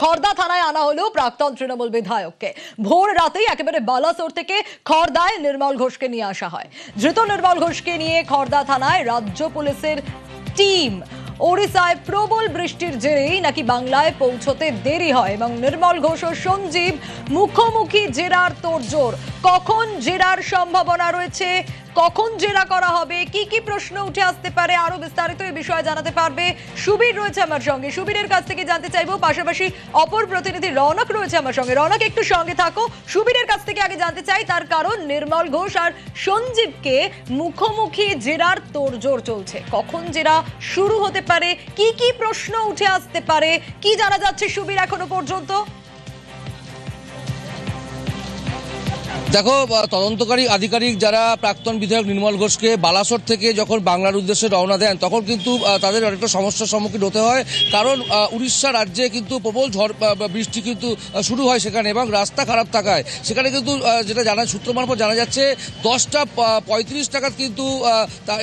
খড়দা থানায় আনা হলো প্রাক্তন তৃণমূল বিধায়ককে। ভোর রাতেই একেবারে বালাসোর থেকে খড়দায় নির্মল ঘোষকে নিয়ে আসা হয়। ধৃত নির্মল ঘোষকে নিয়ে খড়দা থানায় রাজ্য পুলিশের টিম। ওড়িশায় প্রবল বৃষ্টির জেরেই নাকি বাংলায় পৌঁছতে দেরি হয় এবং নির্মল ঘোষ ও সঞ্জীব মুখোমুখি জেরার তোড়জোড়। কখন জেরার সম্ভাবনা রয়েছে, কখন জেরা করা হবে, কি কি প্রশ্ন উঠে আসতে পারে, আরো বিস্তারিত এই বিষয়ে জানাতে পারবে সুবীর রয়েছে আমার সঙ্গে। সুবীরের কাছ থেকে জানতে চাইবো, পাশাপাশি অপর প্রতিনিধি রৌনক রয়েছে আমার সঙ্গে। রৌনক, একটু সঙ্গে থাকো। সুবীরের কাছ থেকে আগে জানতে চাই, তার কারণ নির্মল ঘোষ আর সঞ্জীবকে মুখোমুখি জেরার তোড়জোড় চলছে। কখন জেরা শুরু হতে পারে, কি কি প্রশ্ন উঠে আসতে পারে, কি জানা যাচ্ছে সুবীর এখনো পর্যন্ত? দেখো, তদন্তকারী আধিকারিক যারা প্রাক্তন বিধায়ক নির্মল ঘোষকে বালাসোর থেকে যখন বাংলার উদ্দেশ্যে রওনা দেন, তখন কিন্তু তাদের অনেকটা সমস্যার সম্মুখীন হতে হয়। কারণ উড়িষ্যা রাজ্যে কিন্তু প্রবল ঝড় বৃষ্টি কিন্তু শুরু হয় সেখানে, এবং রাস্তা খারাপ থাকায় সেখানে কিন্তু যেটা সূত্র মারফত জানা যাচ্ছে 10:35 নাগাদ কিন্তু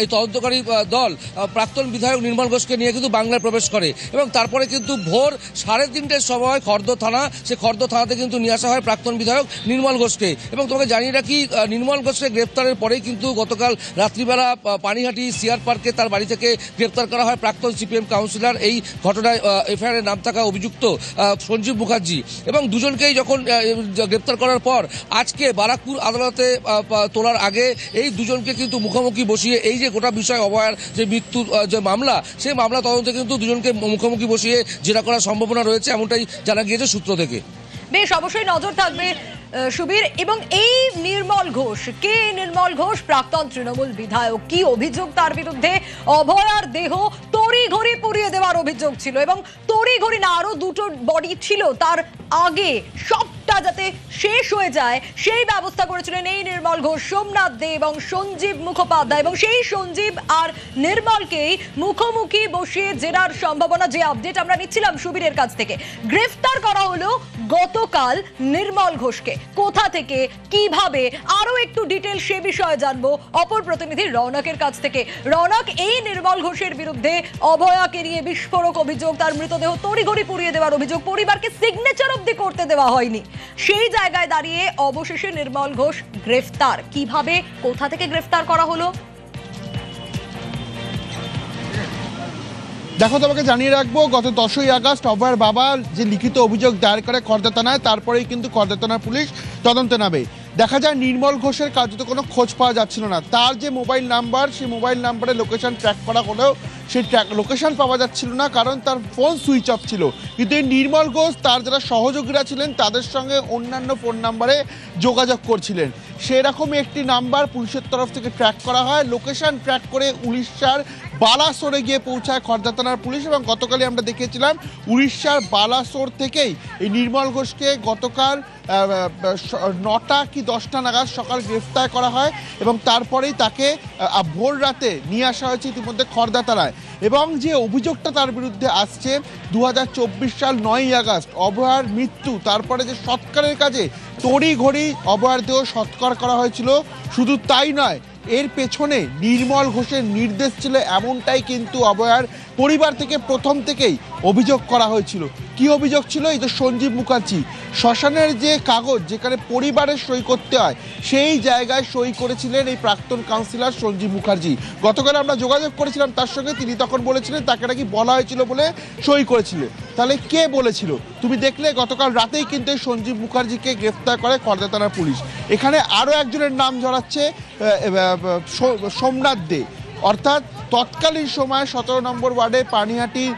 এই তদন্তকারী দল প্রাক্তন বিধায়ক নির্মল ঘোষকে নিয়ে কিন্তু বাংলায় প্রবেশ করে, এবং তারপরে কিন্তু ভোর 3:30টার সময় খড়দা থানাতে কিন্তু নিয়ে আসা হয় প্রাক্তন বিধায়ক নির্মল ঘোষকে। এবং তোমাকে জানিয়ে রাখি, নির্মল ঘোষকে গ্রেপ্তারের পরেই কিন্তু গতকাল রাত্রিবেলা পানিহাটি সিআর পার্কে তার বাড়ি থেকে গ্রেপ্তার করা হয় প্রাক্তন সিপিএম কাউন্সিলর, এই ঘটনায় এফআইআর নাম থাকা অভিযুক্ত সঞ্জীব মুখার্জি। এবং দুজনকেই যখন গ্রেপ্তার করার পর আজকে বারাকপুর আদালতে তোলার আগে এই দুজনকে কিন্তু মুখোমুখি বসিয়ে এই যে গোটা বিষয় অভয়ার যে মৃত্যুর যে মামলা, সেই মামলা তদন্তে কিন্তু দুজনকে মুখোমুখি বসিয়ে জেরা করার সম্ভাবনা রয়েছে, এমনটাই জানা গিয়েছে সূত্র থেকে। বেশ, অবশ্যই নজর থাকবে সুবীর। এবং এই নির্মল ঘোষ কে? নির্মল ঘোষ প্রাক্তন তৃণমূল বিধায়ক। কি অভিযোগ তার বিরুদ্ধে? অভয়ার দেহ তড়িঘড়ি পুড়িয়ে দেওয়ার অভিযোগ ছিল, এবং তড়িঘড়ি না, আরো দুটো বডি ছিল তার আগে, সবটা যাতে শেষ হয়ে যায় সেই ব্যবস্থা করেছিলেন এই নির্মল ঘোষ, সোমনাথ দে এবং সঞ্জীব মুখোপাধ্যায়। এবং সেই সঞ্জীব আর নির্মলকেই মুখোমুখি বসিয়ে জেরার সম্ভাবনা, যে আপডেট আমরা নিচ্ছিলাম সুবীরের কাছ থেকে। গ্রেফতার করা হলো গতকাল নির্মল ঘোষকে। কোথা থেকে, কিভাবে, আরো একটু ডিটেল সে বিষয়ে জানবো অপর প্রতিনিধি রৌনকের কাছ থেকে। রৌনক, এই নির্মল ঘোষের বিরুদ্ধে অভয়াকে নিয়ে বিস্ফোরক অভিযোগ, তার মৃতদেহ তড়িঘড়ি পুড়িয়ে দেওয়ার অভিযোগ, পরিবারকে সিগনেচার অবধি করতে দেওয়া হয়নি। সেই জায়গায় দাঁড়িয়ে অবশেষে নির্মল ঘোষ গ্রেফতার। কিভাবে, কোথা থেকে গ্রেফতার করা হলো? দেখো, তোমাকে জানিয়ে রাখবো, গত 10ই আগস্ট অভয়ের বাবা যে লিখিত অভিযোগ দায়ের করে খড়দা থানায়, তারপরেই কিন্তু খড়দা থানার পুলিশ তদন্তে নামে। দেখা যায় নির্মল ঘোষের কার্যত কোনো খোঁজ পাওয়া যাচ্ছিল না। তার যে মোবাইল নাম্বার, সেই মোবাইল নাম্বারে লোকেশন ট্র্যাক করা হলেও সেই লোকেশন পাওয়া যাচ্ছিল না, কারণ তার ফোন সুইচ অফ ছিল। কিন্তু এই নির্মল ঘোষ তার যারা সহযোগীরা ছিলেন তাদের সঙ্গে অন্যান্য ফোন নাম্বারে যোগাযোগ করছিলেন। সেরকমই একটি নাম্বার পুলিশের তরফ থেকে ট্র্যাক করা হয়। লোকেশন ট্র্যাক করে উড়িষ্যার বালাসোরে গিয়ে পৌঁছায় খড়দা থানার পুলিশ, এবং গতকালই আমরা দেখিয়েছিলাম উড়িষ্যার বালাসোর থেকেই এই নির্মল ঘোষকে গতকাল 9টা কি 10টা নাগাদ সকাল গ্রেফতার করা হয়, এবং তারপরেই তাকে ভোর রাতে নিয়ে আসা হয়েছে ইতিমধ্যে খড়দা থানায়। এবং যে অভিযোগটা তার বিরুদ্ধে আসছে, 2024 সাল 9ই আগস্ট অভয়ার মৃত্যু, তারপরে যে সৎকারের কাজে তড়িঘড়ি অভয়ার দেহ সৎকার করা হয়েছিল, শুধু তাই নয়, এর পেছনে নির্মল ঘোষের নির্দেশ ছিল, এমনটাই কিন্তু অভয়ার পরিবার থেকে প্রথম থেকেই অভিযোগ করা হয়েছিল। কি অভিযোগ ছিল? এই যে সঞ্জীব মুখার্জি শ্মশানের যে কাগজ যেখানে পরিবারের সই করতে হয়, সেই জায়গায় সই করেছিলেন এই প্রাক্তন কাউন্সিলর সঞ্জীব মুখার্জি। গতকাল আমরা যোগাযোগ করেছিলাম তার সঙ্গে, তিনি তখন বলেছিলেন তাকে নাকি বলা হয়েছিল বলে সই করেছিলেন। তাহলে কে বলেছিল? তুমি দেখলে গতকাল রাতেই কিন্তু এই সঞ্জীব মুখার্জিকে গ্রেফতার করে খড়দা থানার পুলিশ। এখানে আরও একজনের নাম জড়াচ্ছে, সোমনাথ দে, অর্থাৎ তৎকালীন সময় 17 নম্বর ওয়ার্ডে পানিহাটির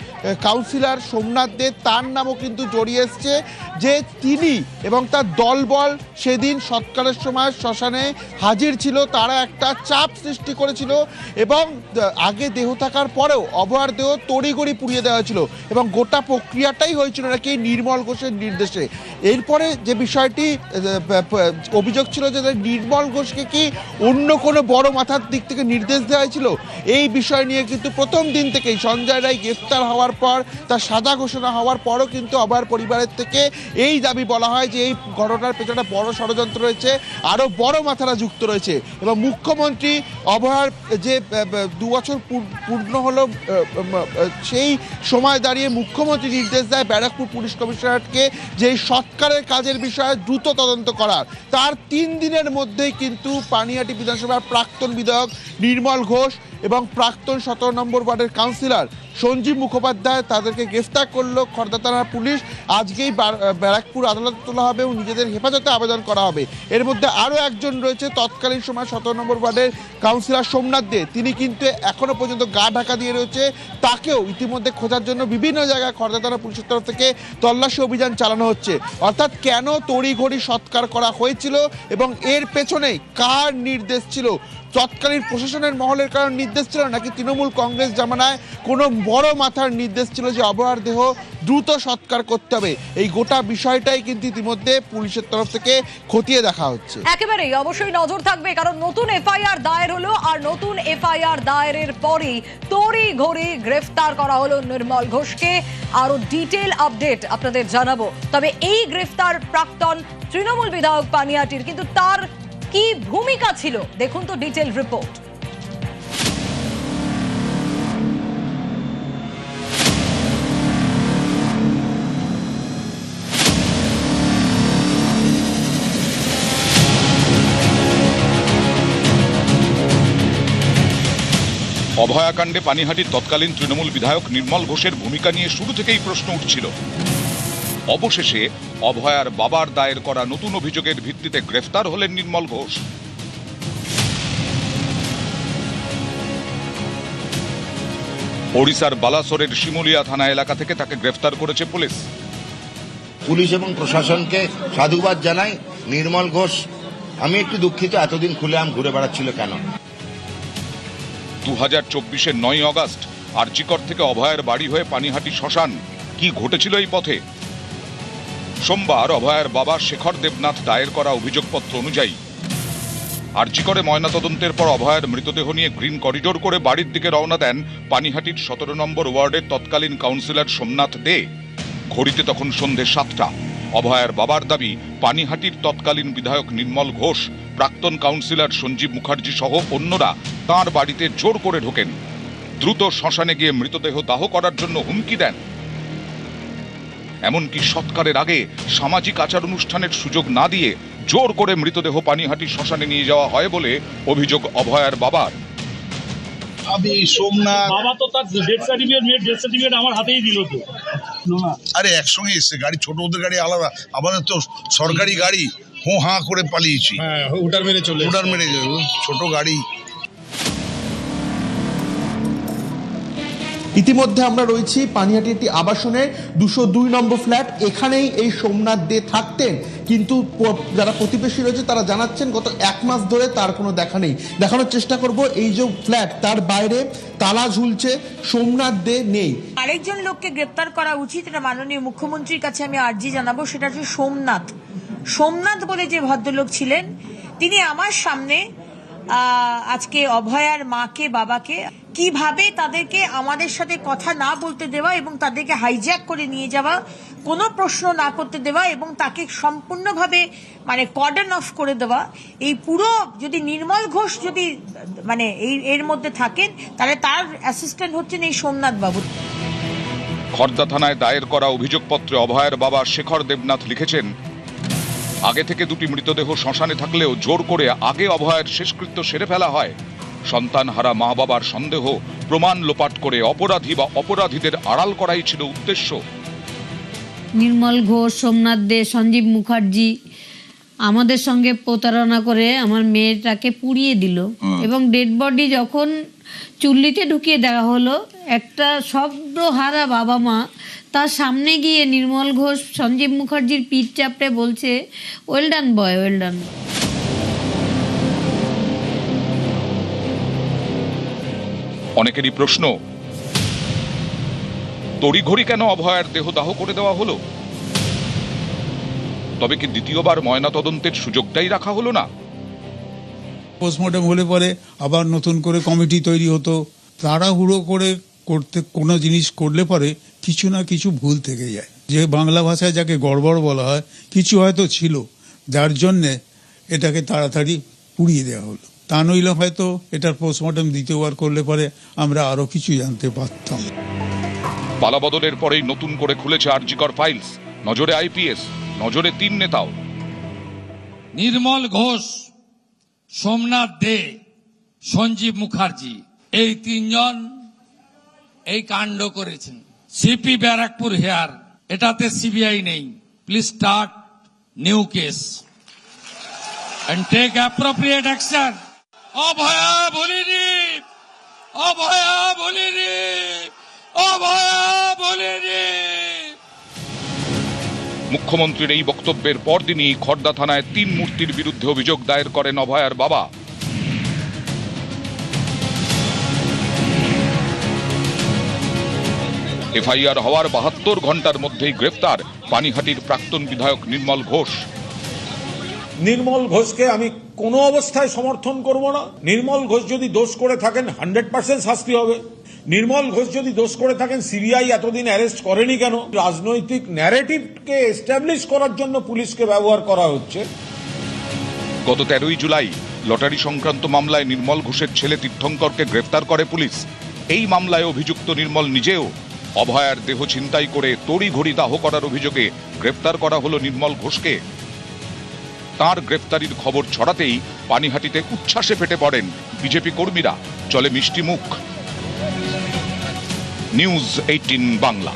কাউন্সিলর সোমনাথ দে, তার নামও কিন্তু জড়িয়ে এসছে। যে তিনি এবং তার দলবল সেদিন সৎকারের সময় শ্মশানে হাজির ছিল, তারা একটা চাপ সৃষ্টি করেছিল, এবং আগে দেহ থাকার পরেও অভয়ার দেহ তড়িঘড়ি পুড়িয়ে দেওয়া হয়েছিল, এবং গোটা প্রক্রিয়াটাই হয়েছিল নাকি নির্মল ঘোষের নির্দেশে। এরপরে যে বিষয়টি অভিযোগ ছিল যে নির্মল ঘোষকে কি অন্য কোনো বড় মাথার দিক থেকে নির্দেশ দেওয়া হয়েছিল, এই বিষয় নিয়ে কিন্তু প্রথম দিন থেকেই সঞ্জয় রায় গ্রেফতার হওয়ার হওয়ার পর তার সাজা ঘোষণা হওয়ার পরও কিন্তু অভয়ার পরিবারের থেকে এই দাবি বলা হয় যে এই ঘটনার পেছনে বড় ষড়যন্ত্র রয়েছে, আরও বড় মাথারা যুক্ত রয়েছে। এবং মুখ্যমন্ত্রী অভয়ার যে 2 বছর পূর্ণ হলো সেই সময় দাঁড়িয়ে মুখ্যমন্ত্রী নির্দেশ দেয় ব্যারাকপুর পুলিশ কমিশনারেটকে যে এই সৎকারের কাজের বিষয়ে দ্রুত তদন্ত করার। তার 3 দিনের মধ্যেই কিন্তু পানিহাটি বিধানসভার প্রাক্তন বিধায়ক নির্মল ঘোষ এবং প্রাক্তন 17 নম্বর ওয়ার্ডের কাউন্সিলর সঞ্জীব মুখোপাধ্যায় তাদেরকে গ্রেফতার করলো খড়দা থানার পুলিশ। আজকেই ব্যারাকপুর আদালতে তোলা হবে এবং নিজেদের হেফাজতে আবেদন করা হবে। এর মধ্যে আরও একজন রয়েছে তৎকালীন সময় 17 নম্বর ওয়ার্ডের কাউন্সিলর সোমনাথ দে, তিনি কিন্তু এখনো পর্যন্ত গা ঢাকা দিয়ে রয়েছে। তাকেও ইতিমধ্যে খোঁজার জন্য বিভিন্ন জায়গায় খড়দা থানা পুলিশের তরফ থেকে তল্লাশি অভিযান চালানো হচ্ছে। অর্থাৎ কেন তড়িঘড়ি সৎকার করা হয়েছিল এবং এর পেছনে কার নির্দেশ ছিল, তৎকালীন প্রশাসনের মহলের কারণ নির্দেশ ছিল নাকি তৃণমূল কংগ্রেস জামানায় কোনো বড় মাথার নির্দেশ ছিল যে অভয়ার দেহ দ্রুত সৎকার করতে হবে, এই গোটা বিষয়টাই কিন্তু ইতিমধ্যে পুলিশের তরফ থেকে খতিয়ে দেখা হচ্ছে। একেবারেই অবশ্যই নজর থাকবে, কারণ নতুন এফআইআর দায়ের হলো আর নতুন এফআইআর দায়েরের পরেই তড়িঘড়ি গ্রেফতার করা হলো নির্মল ঘোষকে। আরো ডিটেল আপডেট আপনাদের জানাবো। তবে এই গ্রেফতার প্রাক্তন তৃণমূল বিধায়ক পানিহাটির, কিন্তু তার কি ভূমিকা ছিল দেখুন তো ডিটেল রিপোর্ট। অভয়াকাণ্ডে পানিহাটির তৎকালীন তৃণমূল বিধায়ক নির্মল ঘোষের ভূমিকা নিয়ে শুরু থেকেই প্রশ্ন উঠছিল। অবশেষে অভয়ার বাবার দায়ের করা নতুন অভিযোগের ভিত্তিতে গ্রেফতার হলেন নির্মল ঘোষ। ওড়িশার বালাসোরের শিমুলিয়া থানা এলাকা থেকে তাকে গ্রেফতার করেছে পুলিশ। পুলিশ এবং প্রশাসনকে সাধুবাদ জানাই। নির্মল ঘোষ, আমি একটু দুঃখিত, এতদিন খুলেআম ঘুরে বেড়াচ্ছিল কেন। 2024-এর 9 অগস্ট আরজিকর থেকে অভয়ার বাড়ি হয়ে পানিহাটি শ্মশান, কি ঘটেছিল এই পথে? সোমবার অভয়ার বাবা শেখর দেবনাথ দায়ের করা অভিযোগপত্র অনুযায়ী আরজিকরে ময়নাতদন্তের পর অভয়ার মৃতদেহ নিয়ে গ্রিন করিডোর করে বাড়ির দিকে রওনা দেন পানিহাটির 17 নম্বর ওয়ার্ডের তৎকালীন কাউন্সিলর সোমনাথ দে। ঘড়িতে তখন সন্ধে 7টা। অভয়ার বাবার দাবি, পানিহাটির তৎকালীন বিধায়ক নির্মল ঘোষ, প্রাক্তন কাউন্সিলর সঞ্জীব মুখার্জি সহ অন্যরা তাঁর বাড়িতে জোর করে ঢোকেন, দ্রুত শ্মশানে গিয়ে মৃতদেহ দাহ করার জন্য হুমকি দেন। এমনকি সৎকারের আগে সামাজিক আচার অনুষ্ঠানের সুযোগ না দিয়ে জোর করে মৃতদেহ পানিহাটি শ্মশানে নিয়ে যাওয়া হয় বলে অভিযোগ অভয়ার বাবার। আমি সোমনাথ, বাবা তো তার ডেথ সার্টিফিকেট আমার হাতেই দিল তো না। আরে একসঙ্গে এসছে গাড়ি, ছোট ওদের গাড়ি আলাদা, আমাদের তো সরকারি গাড়ি, হো হাঁ করে পালিয়েছি। হ্যাঁ, ওটার মেরে ছোট গাড়ি। ইতিমধ্যে আমরা রয়েছি পানিহাটি একটি আবাসনের 202 নম্বর ফ্ল্যাট। এখানেই এই সোমনাথ দে থাকতেন, কিন্তু যারা প্রতিবেশী রয়েছে তারা জানাচ্ছেন গত 1 মাস ধরে তার কোনো দেখা নেই। দেখানোর চেষ্টা করব, এই যে ফ্ল্যাট তার বাইরে তালা ঝুলছে, সোমনাথ দে নেই। আরেকজন লোককে গ্রেপ্তার করা উচিত, এটা মাননীয় মুখ্যমন্ত্রীর কাছে আমি আর্জি জানাবো। সেটা হচ্ছে সোমনাথ বলে যে ভদ্রলোক ছিলেন, তিনি আমার সামনে আজকে অভয়ার মাকে বাবাকে কিভাবে তাদেরকে আমাদের সাথে কথা না বলতে দেওয়া এবং তাদেরকে হাইজ্যাক করে নিয়ে যাওয়া, কোনো প্রশ্ন না করতে দেওয়া এবং তাকে সম্পূর্ণভাবে মানে কর্ডন অফ করে দেওয়া, এই পুরো যদি নির্মল ঘোষ যদি মানে এর মধ্যে থাকেন, তাহলে তার অ্যাসিস্ট্যান্ট হচ্ছেন এই সোমনাথ বাবু। খড়দা থানায় দায়ের করা অভিযোগপত্রে অভয়ার বাবা শেখর দেবনাথ লিখেছেন, আগে থেকে 2টি মৃতদেহ শ্মশানে থাকলেও জোর করে আগে অভয়ার শেষকৃত্য সেরে ফেলা হয়। সন্তানহারা মা বাবার সন্দেহ প্রমাণ লোপাট করে অপরাধী বা অপরাধীদের আড়াল করাই ছিল উদ্দেশ্য। নির্মল ঘোষ, সোমনাথ দে, সঞ্জীব মুখার্জি আমাদের সঙ্গে প্রতারণা করে আমার মেয়েটাকে পুড়িয়ে দিল এবং ডেড বডি যখন চুল্লিতে ঢুকিয়ে দেওয়া হলো, একটা শব্দহারা বাবা মা তার সামনে গিয়ে নির্মল ঘোষ সঞ্জীব মুখার্জির পিঠ চাপড়ে বলছে, ওয়েল ডান বয়, ওয়েল ডান। অনেকেরই প্রশ্ন, তড়িঘড়ি কেন অভয়ার দেহ দাহ করে দেওয়া হলো? তবে কি দ্বিতীয়বার ময়নাতদন্তের সুযোগটাই রাখা হলো না? পোস্টমর্টম হলে পরে আবার নতুন করে কমিটি তৈরি হতো, তাড়াহুড়ো করে কোনো জিনিস করলে পরে কিছু না কিছু ভুল থেকে যায়, যে বাংলা ভাষায় যাকে গড়বড় বলা হয়, কিছু হয়তো ছিল যার জন্যে এটাকে তাড়াতাড়ি পুড়িয়ে দেওয়া হলো। তা নইলে হয়তো এটার পোস্টমর্টম দ্বিতীয়বার করলে পরে আমরা আরো কিছু জানতে পারতাম। পালাবদলের পরেই নতুন করে খুলেছে আরজিকর ফাইলস, নজরে আইপিএস, নজরে 3 নেতাও। নির্মল ঘোষ, সোমনাথ দে, সঞ্জীব মুখার্জি, এই 3 জন এই কাণ্ড করেছেন। সিপি ব্যারাকপুর হেয়ার, এটাতে সিবিআই নেই। Please start new case and take appropriate action. অভয়া বলিনি, অভয়া বলিনি, অভয়া বলিনি। মুখ্যমন্ত্রীর এই বক্তব্যের পরদিনই খড়দা থানায় 3 মূর্তির বিরুদ্ধে অভিযোগ দায়ের করেন অভয়ার বাবা। এফআইআর হওয়ার 72 ঘন্টার মধ্যেই গ্রেফতার পানিহাটির প্রাক্তন বিধায়ক নির্মল ঘোষ। নির্মল ঘোষকে আমি কোনো অবস্থায় সমর্থন করব না। নির্মল ঘোষ যদি দোষ করে থাকেন 100% শাস্তি হবে। নির্মল ঘোষ যদি দোষ করে থাকেন, সিবিআই এতদিন অ্যারেস্ট করেনি কেন? রাজনৈতিক ন্যারেটিভকে এস্টাবলিশ করার জন্য পুলিশকে ব্যবহার করা হচ্ছে। গত 13ই জুলাই লটারি সংক্রান্ত মামলায় নির্মল ঘোষের ছেলে তীর্থঙ্করকে গ্রেফতার করে পুলিশ। এই মামলায় অভিযুক্ত নির্মল নিজেও। অভয়ার দেহ ছিনতাই করে তড়িঘড়ি দাহ করার অভিযোগে গ্রেফতার করা হলো নির্মল ঘোষকে। তার গ্রেফতারির খবর ছড়াতেই পানিহাটিতে উচ্ছ্বাসে ফেটে পড়েন বিজেপি কর্মীরা। চলে মিষ্টি মুখ। নিউজ 18 বাংলা।